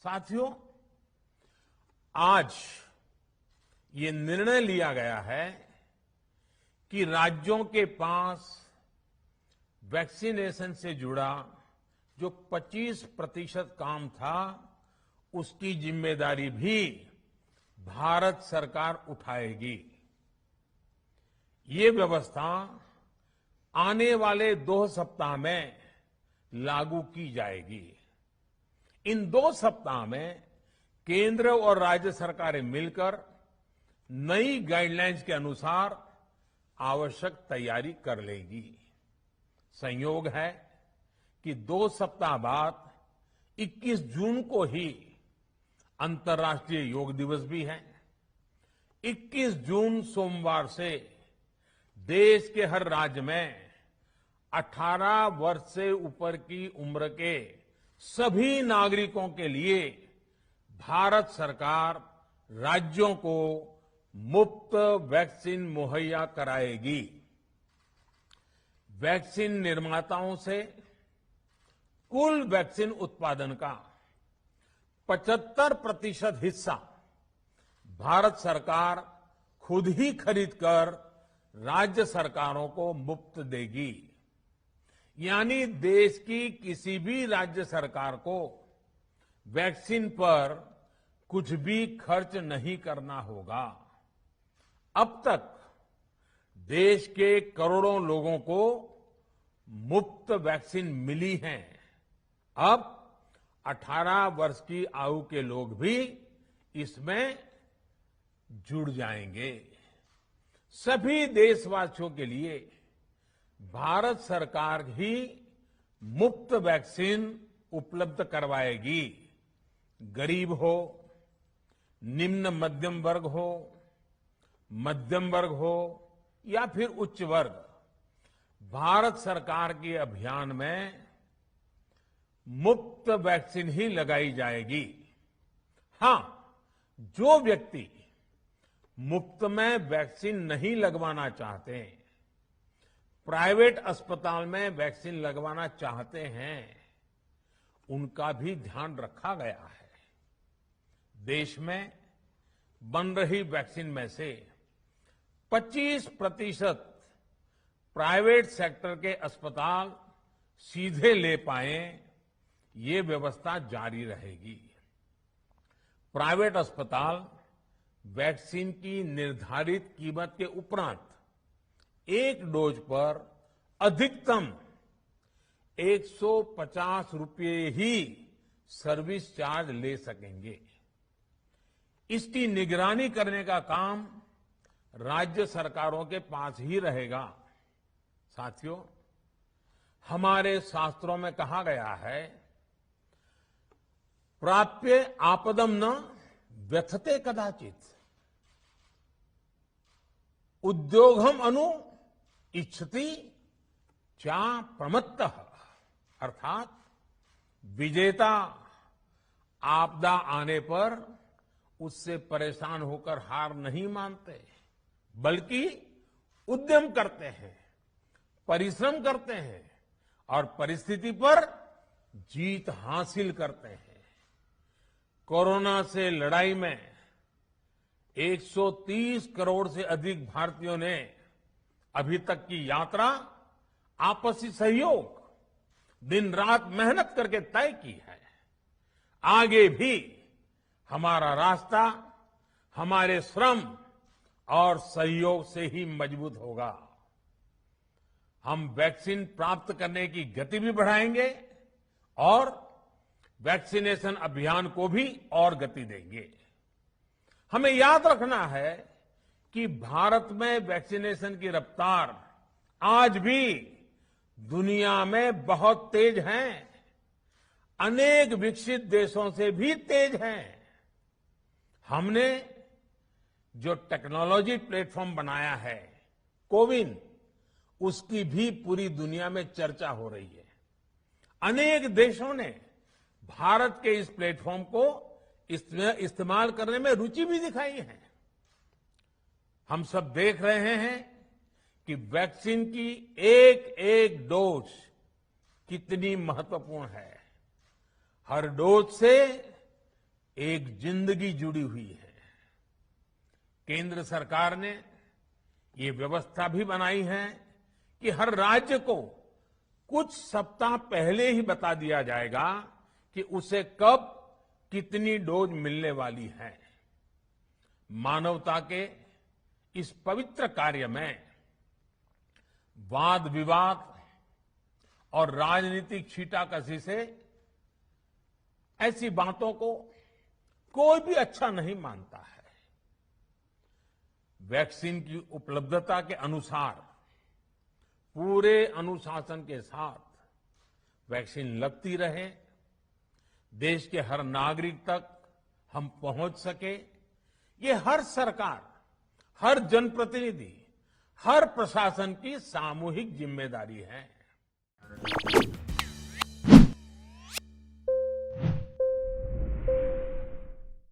साथियों, आज ये निर्णय लिया गया है कि राज्यों के पास वैक्सीनेशन से जुड़ा जो 25% काम था, उसकी जिम्मेदारी भी भारत सरकार उठाएगी। ये व्यवस्था आने वाले 2 सप्ताह में लागू की जाएगी। इन 2 सप्ताह में केंद्र और राज्य सरकारें मिलकर नई गाइडलाइंस के अनुसार आवश्यक तैयारी कर लेगी। संयोग है कि 2 सप्ताह बाद 21 जून को ही अंतर्राष्ट्रीय योग दिवस भी है। 21 जून सोमवार से देश के हर राज्य में 18 वर्ष से ऊपर की उम्र के सभी नागरिकों के लिए भारत सरकार राज्यों को मुफ्त वैक्सीन मुहैया कराएगी। वैक्सीन निर्माताओं से कुल वैक्सीन उत्पादन का 75% हिस्सा भारत सरकार खुद ही खरीदकर राज्य सरकारों को मुफ्त देगी। यानी देश की किसी भी राज्य सरकार को वैक्सीन पर कुछ भी खर्च नहीं करना होगा। अब तक देश के करोड़ों लोगों को मुफ्त वैक्सीन मिली है। अब 18 वर्ष की आयु के लोग भी इसमें जुड़ जाएंगे। सभी देशवासियों के लिए भारत सरकार ही मुफ्त वैक्सीन उपलब्ध करवाएगी। गरीब हो, निम्न मध्यम वर्ग हो, मध्यम वर्ग हो या फिर उच्च वर्ग, भारत सरकार के अभियान में मुफ्त वैक्सीन ही लगाई जाएगी। हां, जो व्यक्ति मुफ्त में वैक्सीन नहीं लगवाना चाहते, प्राइवेट अस्पताल में वैक्सीन लगवाना चाहते हैं, उनका भी ध्यान रखा गया है। देश में बन रही वैक्सीन में से 25% प्राइवेट सेक्टर के अस्पताल सीधे ले पाए, ये व्यवस्था जारी रहेगी। प्राइवेट अस्पताल वैक्सीन की निर्धारित कीमत के उपरांत एक डोज पर अधिकतम 150 रुपये ही सर्विस चार्ज ले सकेंगे। इसकी निगरानी करने का काम राज्य सरकारों के पास ही रहेगा। साथियों, हमारे शास्त्रों में कहा गया है, प्राप्य आपदम न व्यथते कदाचित, उद्योगम अनु इच्छति चा प्रमत्तः। अर्थात विजेता आपदा आने पर उससे परेशान होकर हार नहीं मानते, बल्कि उद्यम करते हैं, परिश्रम करते हैं और परिस्थिति पर जीत हासिल करते हैं। कोरोना से लड़ाई में 130 करोड़ से अधिक भारतीयों ने अभी तक की यात्रा आपसी सहयोग, दिन रात मेहनत करके तय की है। आगे भी हमारा रास्ता हमारे श्रम और सहयोग से ही मजबूत होगा। हम वैक्सीन प्राप्त करने की गति भी बढ़ाएंगे और वैक्सीनेशन अभियान को भी और गति देंगे। हमें याद रखना है कि भारत में वैक्सीनेशन की रफ्तार आज भी दुनिया में बहुत तेज है, अनेक विकसित देशों से भी तेज है। हमने जो टेक्नोलॉजी प्लेटफॉर्म बनाया है, कोविन, उसकी भी पूरी दुनिया में चर्चा हो रही है। अनेक देशों ने भारत के इस प्लेटफॉर्म को इस्तेमाल करने में रुचि भी दिखाई है। हम सब देख रहे हैं कि वैक्सीन की एक एक डोज कितनी महत्वपूर्ण है। हर डोज से एक जिंदगी जुड़ी हुई है। केंद्र सरकार ने ये व्यवस्था भी बनाई है कि हर राज्य को कुछ सप्ताह पहले ही बता दिया जाएगा कि उसे कब कितनी डोज मिलने वाली है। मानवता के इस पवित्र कार्य में वाद विवाद और राजनीतिक छींटाकशी से ऐसी बातों को कोई भी अच्छा नहीं मानता है। वैक्सीन की उपलब्धता के अनुसार पूरे अनुशासन के साथ वैक्सीन लगती रहे, देश के हर नागरिक तक हम पहुंच सके, ये हर सरकार, हर जनप्रतिनिधि, हर प्रशासन की सामूहिक जिम्मेदारी है।